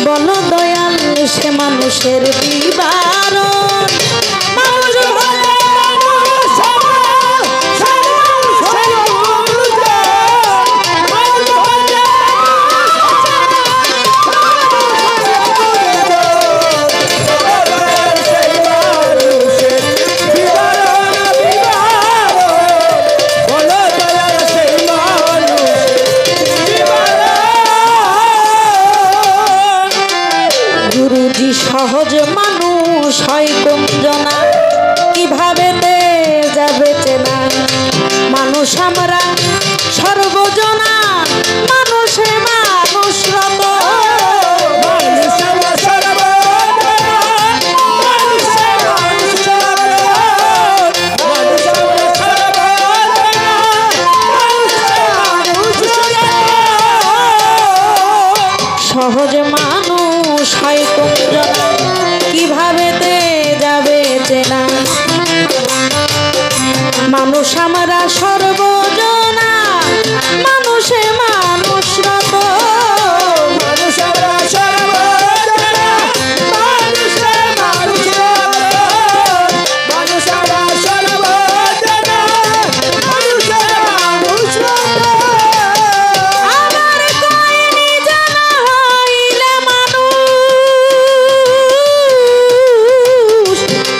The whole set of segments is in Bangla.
বলো দয়াল সে মানুষের বিবরণ সহজ মানুষ হয় কুঞ্জনা কিভাবে যাবে চেনা মানুষ আমরা সর্বজনা মানুষে মানুষ রত সহজ মানুষ হয় কুঞ্জনা কিভাবে যাবে চেনা মানুষ আমরা সর্বজনা মানুষে মানুষ রত মানুষ আমরা সর্বজনা মানুষে মানুষ রত মানুষ আমরা সর্বজনা মানুষে মানুষ রত আমার কইনি জানা হইলে মানুষ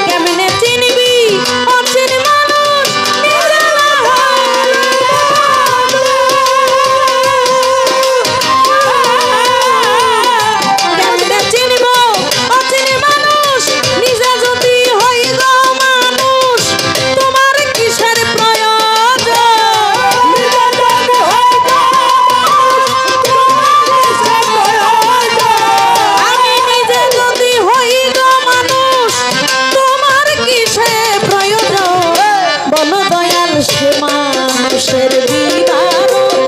কেমনে চিনবি অচিন মানুষ কেমনে চিনব অচিন মানুষ নিজে যদি হই গো মানুষ তোমার কিসের প্রয়োজন আমি নিজে যদি হই গো মানুষ তোমার কিসের প্রয়োজন বলো দয়াল সে মানুষের বিবরণ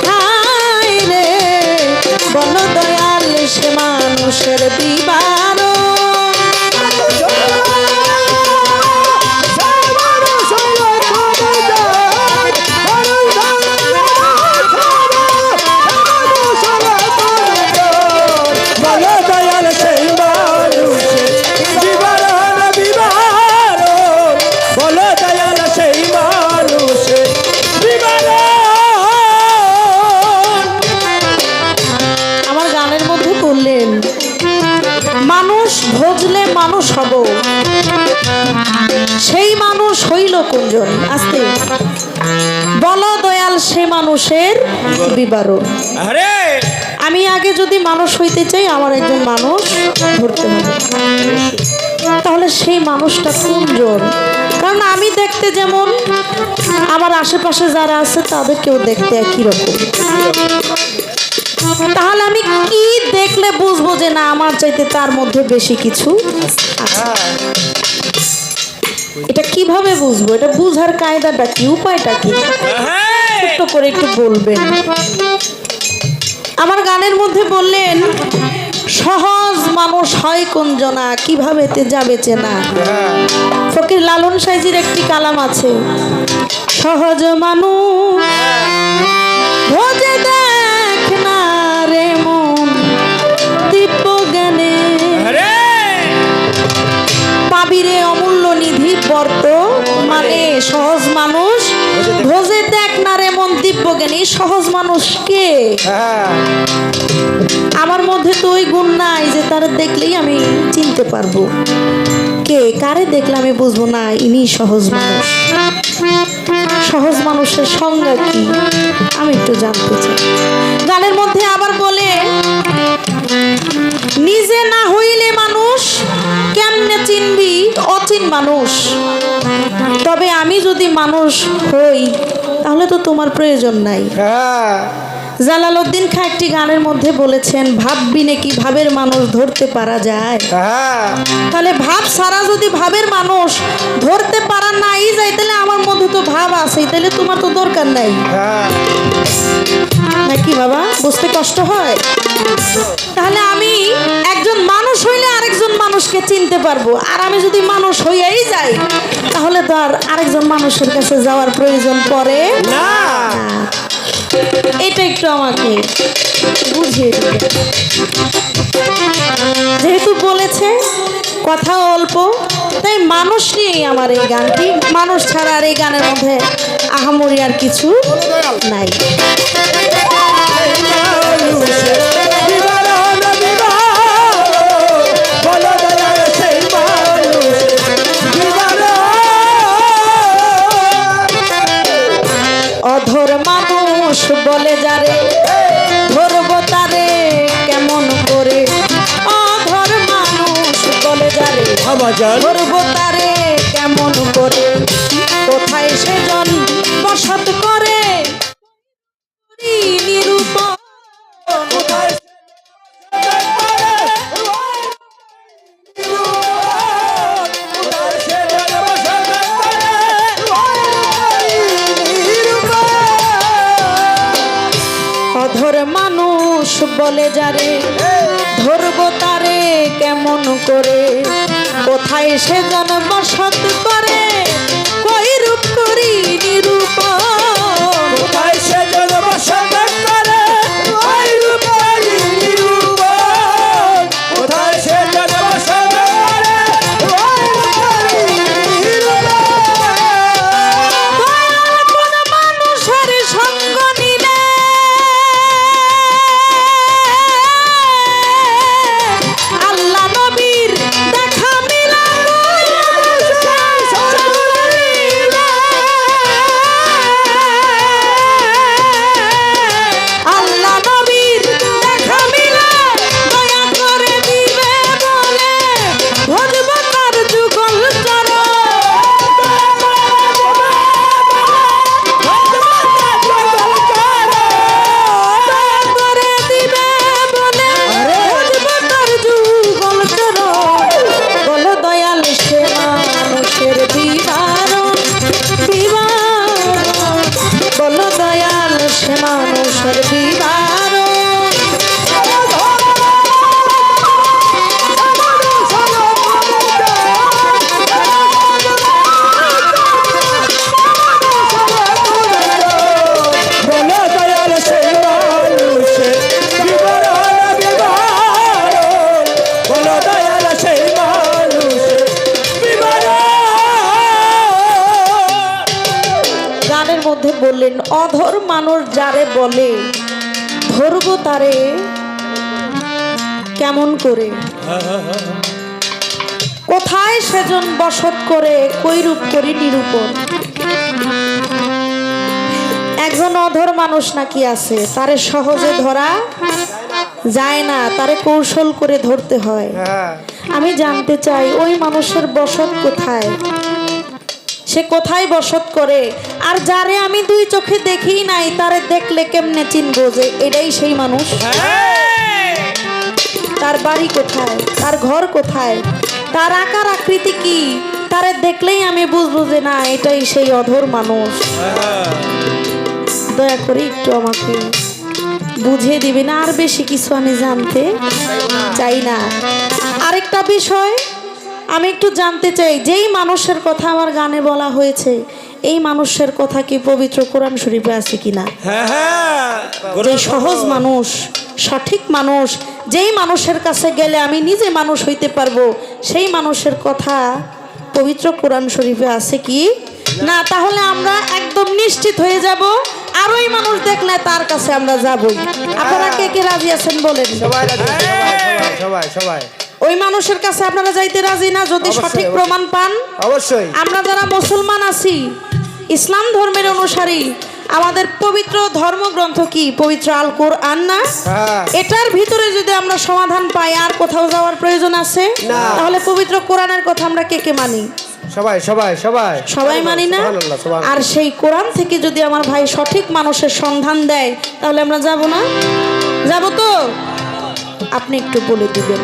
হায় রে বলো দয়াল সে মানুষের বিবরণ বলো দয়াল সেই মানুষের বিবরণ বিবরণ বলো দয়াল সেই মানুষের বিবরণ আমার গানের মধ্যে বললেন মানুষ ভজলে মানুষ হব সেই মানুষ হইল কুঞ্জন আস্তে বলো দয়াল সে মানুষের বিবরণ আরে আমি আগে যদি মানুষ হইতে চাই আমার একজন মানুষ ধরতে হবে তাহলে সেই মানুষটা কুঞ্জন কারণ আমি দেখতে যেমন আমার আশেপাশে যারা আছে তাদেরকেও দেখতে একই রকম তাহলে আমি কি দেখলে বুঝবো যে না আমার চাইতে তার মধ্যে বেশি কিছু আছে এটা কিভাবে বুঝবো এটা বুঝার কায়দাটা কি উপায়টা কি ছোট্ট করে একটু বলবেন আমার গানের মধ্যে বললেন সহজ মানুষ হয় কুঞ্জনা কিভাবে যাবে চেনা ফকির লালন সাইজির একটি কালাম আছে সহজ মানুষ ভজে দেখ না রে মন দিব্য জ্ঞানে পাবিরে অমূল্য নিধি বর্ত মানে সহজ মানুষ ভোজে দেখ না রে মন দিব্য জ্ঞানী সহজ মানুষ কে আমার মধ্যে তো ওই গুণ নাই যে তারা দেখলেই আমি চিনতে পারবো কে কারে দেখলে আমি বুঝবো না ইনি সহজ মানুষ সহজ মানুষের সংজ্ঞা কি আমি একটু জানতে চাই গানের মধ্যে আবার বলে নিজে না হইলে মানুষ কেমনে চিনবি অচিন মানুষ তবে আমি যদি মানুষ হই তাহলে তো তোমার প্রয়োজন নাই জালালউদ্দিন খাঁ একটি গানের মধ্যে বলেছেন ভাববি নাকি ভাবের মানুষ ধরতে পারা যায় তাহলে ভাব সারা যদি ভাবের মানুষ ধরতে পারা ভাব আছে তাহলে তোমার তো দরকার নাই হ্যাঁ নাকি বাবা? বুঝতে কষ্ট হয়? তাহলে আমি একজন মানুষ হইলে আরেকজন মানুষকে চিনতে পারবো, আর আমি যদি মানুষ হইয়াই যাই তাহলে তো আর আরেকজন মানুষের কাছে যাওয়ার প্রয়োজন পড়ে না না। এটা একটু আমাকে বুঝিয়ে দিবে। যেহেতু বলেছে কথা অল্প, তাই মানুষ নিয়েই আমার এই গানটি। মানুষ ছাড়া আর এই গানের মধ্যে আহামরি আর কিছু নাই। মানুষের বিবরণ বলো দয়াল সেই মানুষের বিবরণ। অধর মানুষ বলে যারে ধরবো তারে কেমন করে। অধর মানুষ বলে যারে আমাজন ধরবো তারে কেমন করে। কোথায় সেজন বসত করে নিরূপণ। অধর মানুষ বলে যারে ধরবো তারে কেমন করে। কোথায় সে জন বসত করে কই রূপ করি নিরূপণ। কোথায় সে জন বসত করে ওই রূপালী নিরূপণ। কোথায় সে জন বসত করে ওই রূপালী নিরূপণ। দয়াল কোন মানুষের সঙ্গ নিলে আল্লাহ নবীর দেখা মিলা। আল্লাহ নবীর দেখা মিলা দয়া করে দিবে বলে ভজব তার যুগল চরণ। দয়া করে দিবে বলে ভজব তার যুগল চরণ। বলো দয়াল সে মানুষের বিবরণ বিবরণ। বলো দয়াল সে মানুষের বিবরণ। বলো দয়াল সেই মানুষের বিবরণ বিবরণ। বলো দয়াল সেই মানুষের বিবরণ। গানের মধ্যে বললেন অধর মানুষ যারে বলে ধরবো তারে কেমন করে। কোথায় সেজন বসত করে কৈরূপ করি নিরূপণ। একজন অধর মানুষ নাকি আছে, তারে সহজে ধরা যায় না, তারে কৌশল করে ধরতে হয়। হ্যাঁ আমি জানতে চাই ওই মানুষের বসত কোথায়, সে কোথায় বসত করে। আর যারে আমি দুই চোখে দেখি নাই তারে দেখলে কেমনে চিনবো যে এটাই সেই মানুষ। তার বাড়ি কোথায়, তার ঘর কোথায়, তার আকার আকৃতি কি, তারে দেখলেই আমি বুঝবো যে না এটাই সেই অধর মানুষ। দয়া করে একটু আমাকে বুঝিয়ে দিবেন, আর বেশি কিছু আমি জানতে চাই না। আরেকটা বিষয় আমি একটু জানতে চাই, যেই মানুষের কথা আমার গানে বলা হয়েছে এই মানুষের কথা কি পবিত্র কোরআন শরীফে আছে কিনা। যে সহজ মানুষ, সঠিক মানুষ, যেই মানুষের কাছে গেলে আমি নিজে মানুষ হইতে পারবো, সেই মানুষের কথা পবিত্র কোরআন শরীফে আছে কি না। তাহলে আমরা একদম নিশ্চিত হয়ে যাব, আর ওই মানুষ দেখলে তার কাছে আমরা যাবই। আপনারা কে কে রাজি আছেন বলেন। সবাই সবাই সবাই ওই মানুষের কাছে আপনারা যাইতে রাজি না যদি সঠিক প্রমাণ পান? অবশ্যই। আমরা যারা মুসলমান আছি, ইসলাম ধর্মের অনুসারী, আমাদের পবিত্র ধর্মগ্রন্থ কি পবিত্র আল কোরআন না? এটার ভিতরে যদি আমরা সমাধান পাই আর কোথাও যাওয়ার প্রয়োজন আছে? তাহলে পবিত্র কোরআনের কথা আমরা কে কে মানি? সবাই সবাই সবাই সবাই মানি না? আর সেই কোরআন থেকে যদি আমার ভাই সঠিক মানুষের সন্ধান দেয় তাহলে আমরা যাব না? যাব তো? আপনি একটু বলে দিবেন।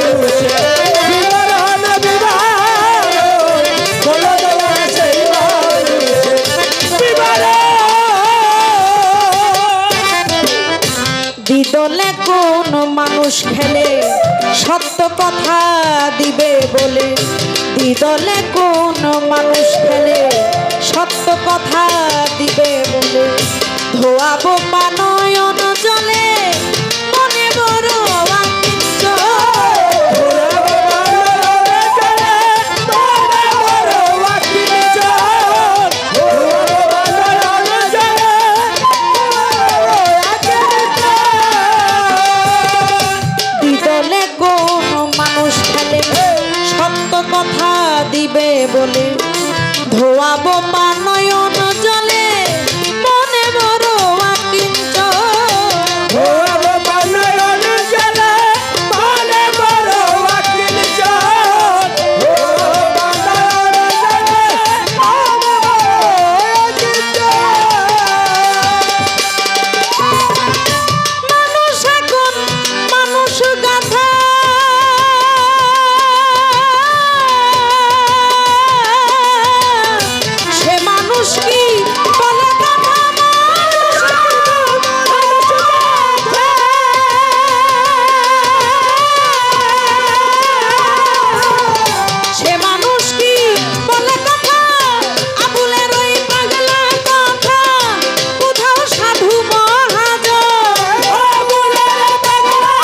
মানুষের কোন মানুষ খেলে সত্য কথা দিবে বলে দ্বিদলে কোন মানুষ খেলে সত্য কথা দিবে বলে ধোয়াবো পানয়ন জলে মনে বড় আকিঞ্চন। দ্বিদলে কোন মানুষ খেলে সত্য কথা দিবে বলে ধোয়াবো পানয়ন জলে মনে বড় আকিঞ্চন। মানুষ এখন মানুষ গাথা সে মানুষ কি বলে কথা সে মানুষ কি বলে কথা আবুলের ওই পাগলা কথা কোথাও সাধু মহাজন আবুলের পাগলা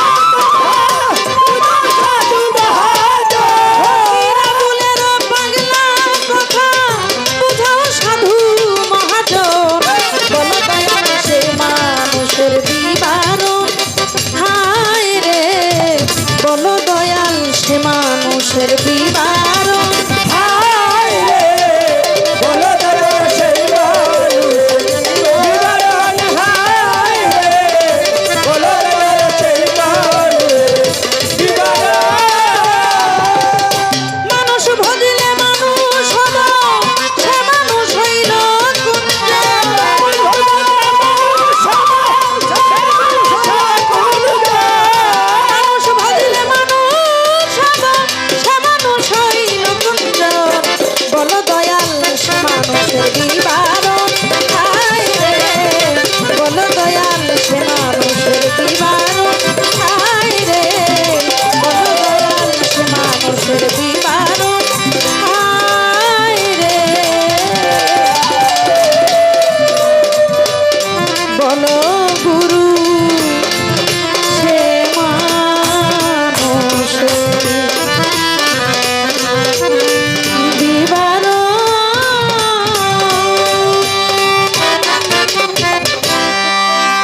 কথা কোথাও সাধু মহাজন বলো দয়াল সে মানুষের বিবরণ হায় রে বলো দয়াল সে মানুষের